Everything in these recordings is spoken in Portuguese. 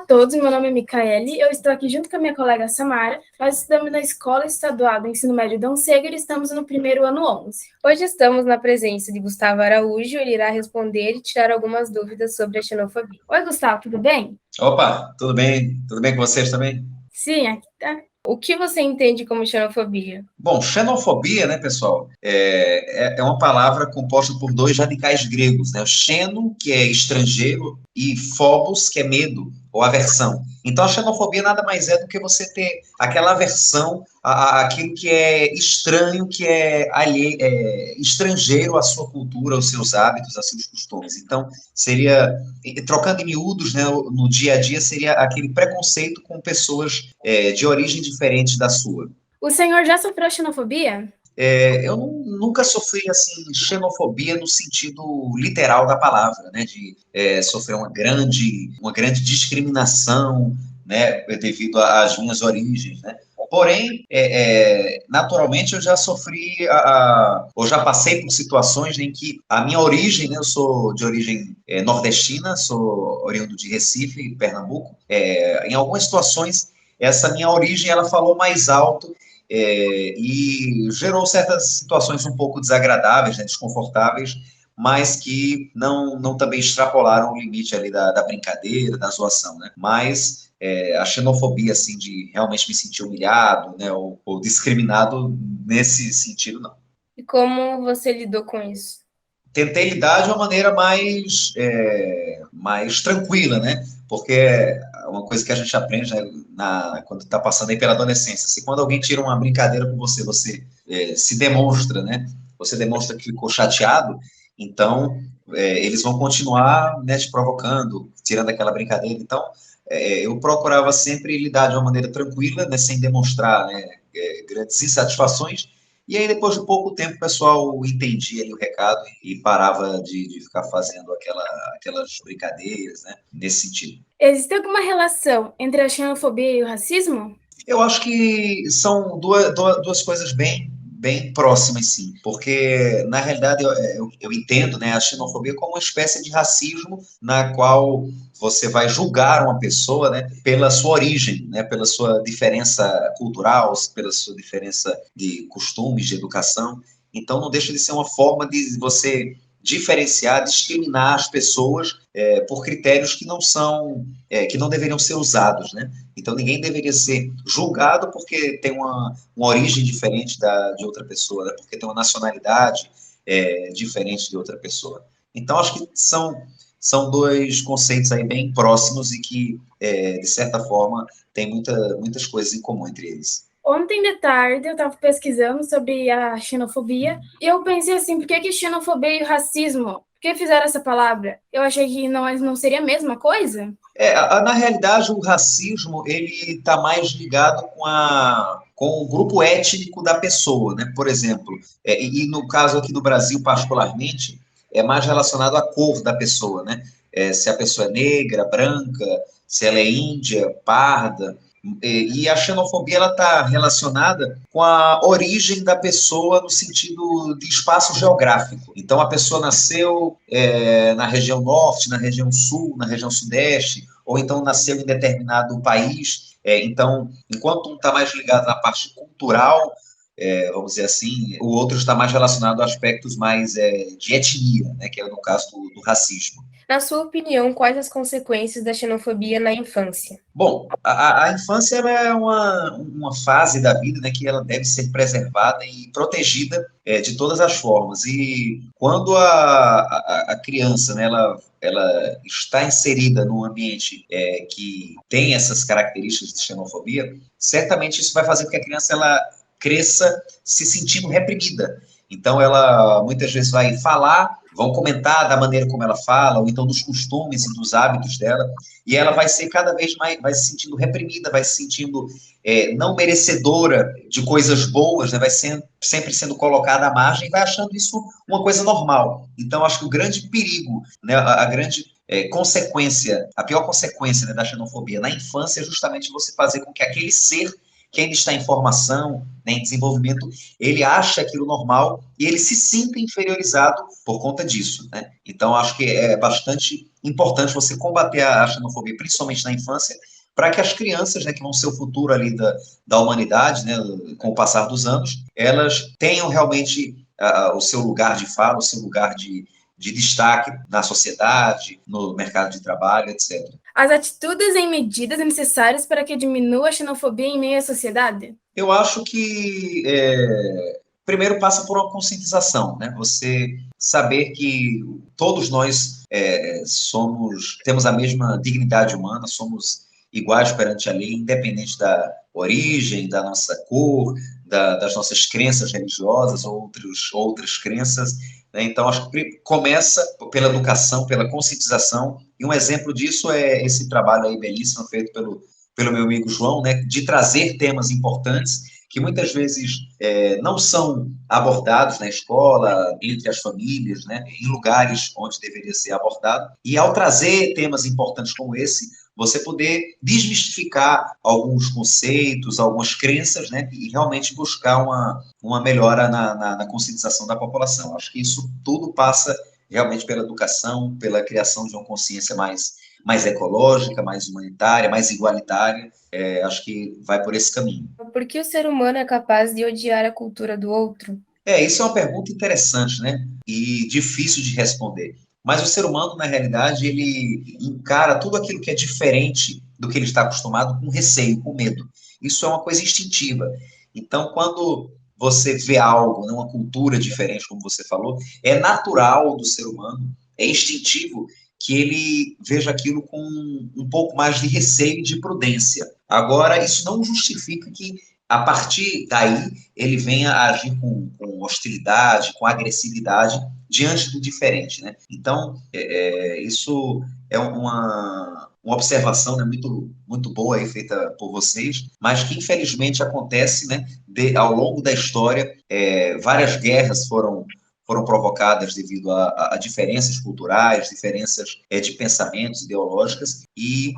todos, meu nome é Micaele, eu estou aqui junto com a minha colega Samara. Nós estudamos na Escola Estadual do Ensino Médio Dom Seger e estamos no primeiro ano 11. Hoje estamos na presença de Gustavo Araújo, ele irá responder e tirar algumas dúvidas sobre a xenofobia. Oi, Gustavo, tudo bem? Opa, tudo bem? Tudo bem com vocês também? Sim, aqui tá. O que você entende como xenofobia? Bom, xenofobia, né, pessoal, é uma palavra composta por dois radicais gregos, né? O xeno, que é estrangeiro, e phobos, que é medo ou aversão. Então, a xenofobia nada mais é do que você ter aquela aversão àquilo que é estranho, que é estrangeiro à sua cultura, aos seus hábitos, aos seus costumes. Então, seria, trocando em miúdos, né, no dia a dia, seria aquele preconceito com pessoas de origem diferente da sua. O senhor já sofreu xenofobia? Eu nunca sofri assim xenofobia no sentido literal da palavra, né, de sofrer uma grande discriminação, né, devido às minhas origens, né. Porém, naturalmente eu já sofri, ou já passei por situações em que a minha origem, né, eu sou de origem nordestina, sou oriundo de Recife, Pernambuco. Em algumas situações essa minha origem ela falou mais alto. E gerou certas situações um pouco desagradáveis, né, desconfortáveis, mas que não também extrapolaram o limite ali da brincadeira, da zoação, né? Mas a xenofobia, assim, de realmente me sentir humilhado, né, ou discriminado nesse sentido, não. E como você lidou com isso? Tentei lidar de uma maneira mais tranquila, né? Porque é uma coisa que a gente aprende, né, quando está passando aí pela adolescência. Se quando alguém tira uma brincadeira com você, você se demonstra, né? Você demonstra que ficou chateado, então eles vão continuar, né, te provocando, tirando aquela brincadeira. Então, eu procurava sempre lidar de uma maneira tranquila, né, sem demonstrar, né, grandes insatisfações. E aí, depois de pouco tempo, o pessoal entendia ali o recado e parava de ficar fazendo aquelas brincadeiras, né, nesse sentido. Existe alguma relação entre a xenofobia e o racismo? Eu acho que são duas coisas bem próximas, sim, porque, na realidade, eu entendo, né, a xenofobia como uma espécie de racismo na qual você vai julgar uma pessoa, né, pela sua origem, né, pela sua diferença cultural, pela sua diferença de costumes, de educação. Então, não deixa de ser uma forma de você diferenciar, discriminar as pessoas por critérios que que não deveriam ser usados, né? Então, ninguém deveria ser julgado porque tem uma origem diferente de outra pessoa, né? Porque tem uma nacionalidade diferente de outra pessoa. Então, acho que são dois conceitos aí bem próximos e que, de certa forma, tem muitas coisas em comum entre eles. Ontem de tarde eu estava pesquisando sobre a xenofobia e eu pensei assim, por que xenofobia e racismo? Por que fizeram essa palavra? Eu achei que não seria a mesma coisa. Na realidade, o racismo ele está mais ligado com o grupo étnico da pessoa, né? Por exemplo, e no caso aqui do Brasil, particularmente, é mais relacionado à cor da pessoa, né? Se a pessoa é negra, branca, se ela é índia, parda. E a xenofobia ela está relacionada com a origem da pessoa no sentido de espaço geográfico. Então, a pessoa nasceu na região norte, na região sul, na região sudeste, ou então nasceu em determinado país. Então, enquanto um está mais ligado na parte cultural, vamos dizer assim, o outro está mais relacionado a aspectos mais de etnia, né, que é no caso do racismo. Na sua opinião, quais as consequências da xenofobia na infância? Bom, a infância ela é uma fase da vida, né, que ela deve ser preservada e protegida de todas as formas. E quando a criança, né, ela está inserida num ambiente que tem essas características de xenofobia, certamente isso vai fazer com que a criança ela cresça se sentindo reprimida. Então, ela muitas vezes vai falar, vão comentar da maneira como ela fala, ou então dos costumes e dos hábitos dela, e ela vai ser cada vez mais, vai se sentindo reprimida, vai se sentindo não merecedora de coisas boas, né? Vai sempre sendo colocada à margem e vai achando isso uma coisa normal. Então, acho que o grande perigo, né, a grande consequência, a pior consequência, né, da xenofobia na infância é justamente você fazer com que aquele ser quem está em formação, né, em desenvolvimento, ele acha aquilo normal e ele se sinta inferiorizado por conta disso, né? Então, acho que é bastante importante você combater a xenofobia, principalmente na infância, para que as crianças, né, que vão ser o futuro ali da humanidade, né, com o passar dos anos, elas tenham realmente o seu lugar de fala, o seu lugar de destaque na sociedade, no mercado de trabalho, etc. As atitudes e medidas necessárias para que diminua a xenofobia em meio à sociedade? Eu acho que primeiro passa por uma conscientização, né? Você saber que todos nós temos a mesma dignidade humana, somos iguais perante a lei, independente da origem, da nossa cor, das nossas crenças religiosas ou outras crenças, né? Então, acho que começa pela educação, pela conscientização, e um exemplo disso é esse trabalho aí belíssimo feito pelo meu amigo João, né, de trazer temas importantes que muitas vezes não são abordados na escola, entre as famílias, né, em lugares onde deveria ser abordado. E ao trazer temas importantes como esse, você poder desmistificar alguns conceitos, algumas crenças, né, e realmente buscar uma melhora na conscientização da população. Acho que isso tudo passa realmente pela educação, pela criação de uma consciência mais ecológica, mais humanitária, mais igualitária. Acho que vai por esse caminho. Por que o ser humano é capaz de odiar a cultura do outro? Isso é uma pergunta interessante, né? E difícil de responder. Mas o ser humano, na realidade, ele encara tudo aquilo que é diferente do que ele está acostumado com receio, com medo. Isso é uma coisa instintiva. Então, quando você vê algo, né, uma cultura diferente, como você falou, é natural do ser humano, é instintivo que ele veja aquilo com um pouco mais de receio e de prudência. Agora, isso não justifica que, a partir daí, ele venha a agir com hostilidade, com agressividade diante do diferente, né? Então, isso é uma observação, né, muito, muito boa aí, feita por vocês, mas que infelizmente acontece, né, ao longo da história. Várias guerras foram provocadas devido a diferenças culturais, diferenças de pensamentos, ideológicas, e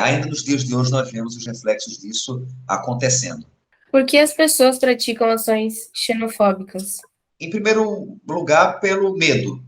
ainda nos dias de hoje nós vemos os reflexos disso acontecendo. Por que as pessoas praticam ações xenofóbicas? Em primeiro lugar, pelo medo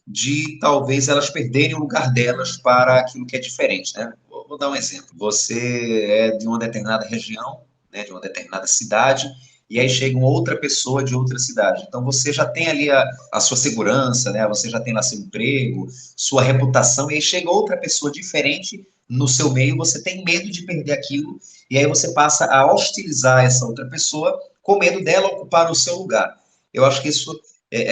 de talvez elas perderem o lugar delas para aquilo que é diferente, né? Vou dar um exemplo. Você é de uma determinada região, né, de uma determinada cidade, e aí chega uma outra pessoa de outra cidade. Então, você já tem ali a sua segurança, né? Você já tem lá seu emprego, sua reputação, e aí chega outra pessoa diferente no seu meio, você tem medo de perder aquilo, e aí você passa a hostilizar essa outra pessoa com medo dela ocupar o seu lugar. Eu acho que isso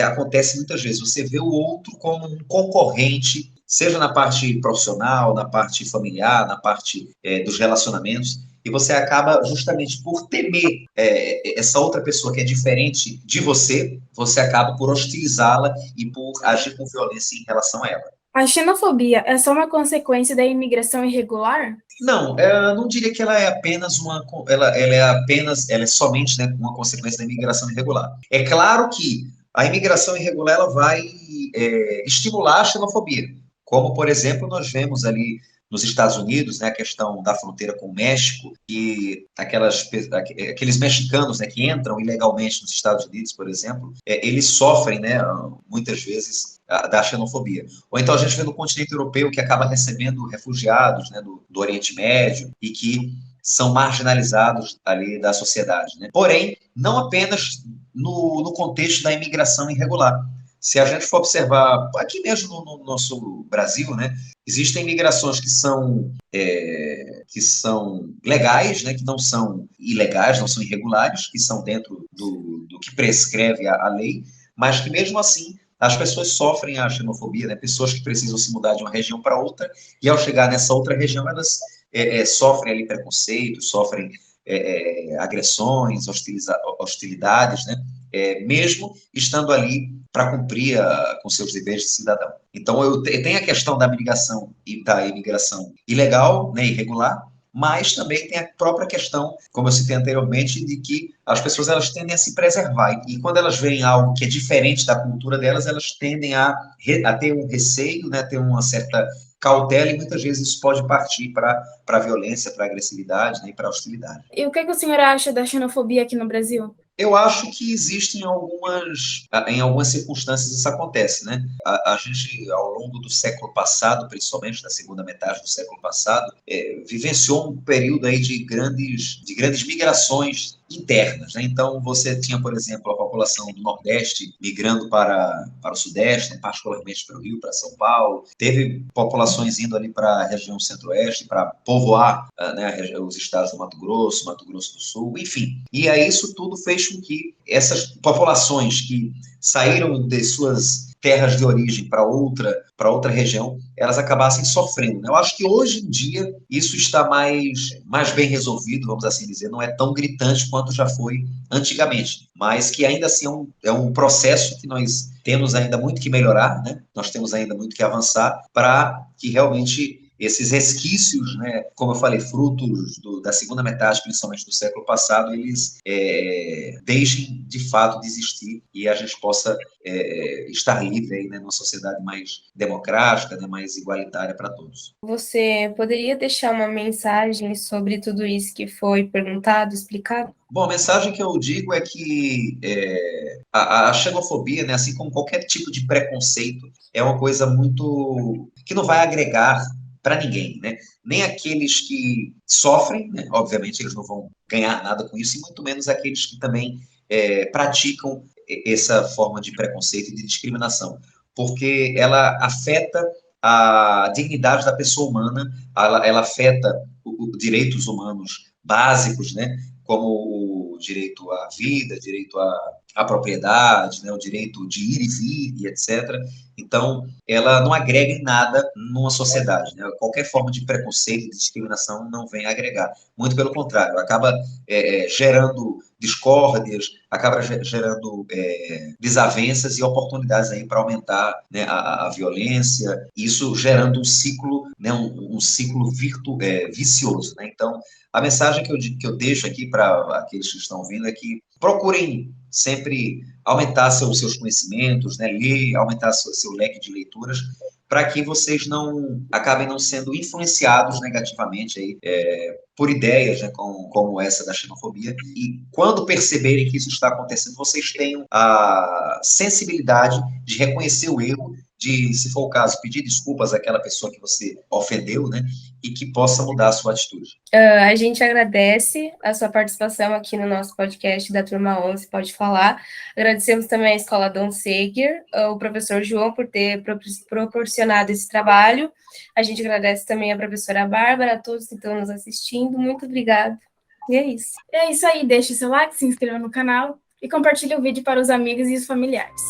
acontece muitas vezes. Você vê o outro como um concorrente, seja na parte profissional, na parte familiar, na parte dos relacionamentos, e você acaba, justamente por temer essa outra pessoa que é diferente de você, você acaba por hostilizá-la e por agir com violência em relação a ela. A xenofobia é só uma consequência da imigração irregular? Não, eu não diria que ela é apenas ela é somente, né, uma consequência da imigração irregular. É claro que a imigração irregular ela vai estimular a xenofobia, como, por exemplo, nós vemos ali nos Estados Unidos, né, a questão da fronteira com o México, e aqueles mexicanos, né, que entram ilegalmente nos Estados Unidos, por exemplo, eles sofrem, né, muitas vezes da xenofobia. Ou então a gente vê no continente europeu que acaba recebendo refugiados, né, do Oriente Médio e que são marginalizados ali da sociedade, né? Porém, não apenas no contexto da imigração irregular. Se a gente for observar, aqui mesmo no nosso Brasil, né, existem migrações que são legais, né, que não são ilegais, não são irregulares, que são dentro do que prescreve a lei, mas que mesmo assim as pessoas sofrem a xenofobia, né, pessoas que precisam se mudar de uma região para outra, e ao chegar nessa outra região elas sofrem ali preconceitos, sofrem agressões, hostilidades, né, mesmo estando ali para cumprir com seus deveres de cidadão. Então, tem a questão da migração e da imigração ilegal, né, irregular, mas também tem a própria questão, como eu citei anteriormente, de que as pessoas elas tendem a se preservar, e quando elas veem algo que é diferente da cultura delas, elas tendem a ter um receio, né, ter uma certa cautela e muitas vezes isso pode partir para a violência, para a agressividade, né, e para a hostilidade. E o que o senhor acha da xenofobia aqui no Brasil? Eu acho que existem em algumas circunstâncias isso acontece, né? A gente, ao longo do século passado, principalmente na segunda metade do século passado, vivenciou um período aí de grandes migrações internas, né? Então, você tinha, por exemplo, a população do Nordeste migrando para o Sudeste, né? Particularmente para o Rio, para São Paulo. Teve populações indo ali para a região Centro-Oeste para povoar, né, os estados do Mato Grosso do Sul, enfim. E aí isso tudo fez com que essas populações que saíram de suas terras de origem para outra região, elas acabassem sofrendo, né? Eu acho que hoje em dia isso está mais bem resolvido, vamos assim dizer, não é tão gritante quanto já foi antigamente, mas que ainda assim é um processo que nós temos ainda muito que melhorar, né? Nós temos ainda muito que avançar para que realmente esses resquícios, né, como eu falei, frutos da segunda metade, principalmente do século passado, eles deixem de fato de existir e a gente possa estar livre aí, né, numa sociedade mais democrática, né, mais igualitária para todos. Você poderia deixar uma mensagem sobre tudo isso que foi perguntado, explicado? Bom, a mensagem que eu digo é que a xenofobia, né, assim como qualquer tipo de preconceito, é uma coisa muito que não vai agregar para ninguém, né? Nem aqueles que sofrem, né? Obviamente eles não vão ganhar nada com isso, e muito menos aqueles que também praticam essa forma de preconceito e de discriminação, porque ela afeta a dignidade da pessoa humana, ela afeta os direitos humanos básicos, né? Como o direito à vida, direito à propriedade, né, o direito de ir e vir, e etc. Então, ela não agrega em nada numa sociedade, né? Qualquer forma de preconceito, de discriminação não vem agregar. Muito pelo contrário, acaba gerando discórdias, acaba gerando desavenças e oportunidades aí para aumentar, né, a violência, isso gerando um ciclo, né, um ciclo vicioso, né? Então, a mensagem que eu deixo aqui para aqueles que estão ouvindo é que procurem sempre aumentar seus conhecimentos, né, ler, aumentar seu leque de leituras, para que vocês não acabem não sendo influenciados negativamente aí, por ideias, né, como essa da xenofobia. E quando perceberem que isso está acontecendo, vocês tenham a sensibilidade de reconhecer o erro, de, se for o caso, pedir desculpas àquela pessoa que você ofendeu, né, e que possa mudar a sua atitude. A gente agradece a sua participação aqui no nosso podcast da Turma 11 Pode Falar. Agradecemos também à Escola Dom Seger, o professor João, por ter proporcionado esse trabalho. A gente agradece também à professora Bárbara, a todos que estão nos assistindo. Muito obrigada. E é isso. É isso aí. Deixe seu like, se inscreva no canal e compartilhe o vídeo para os amigos e os familiares.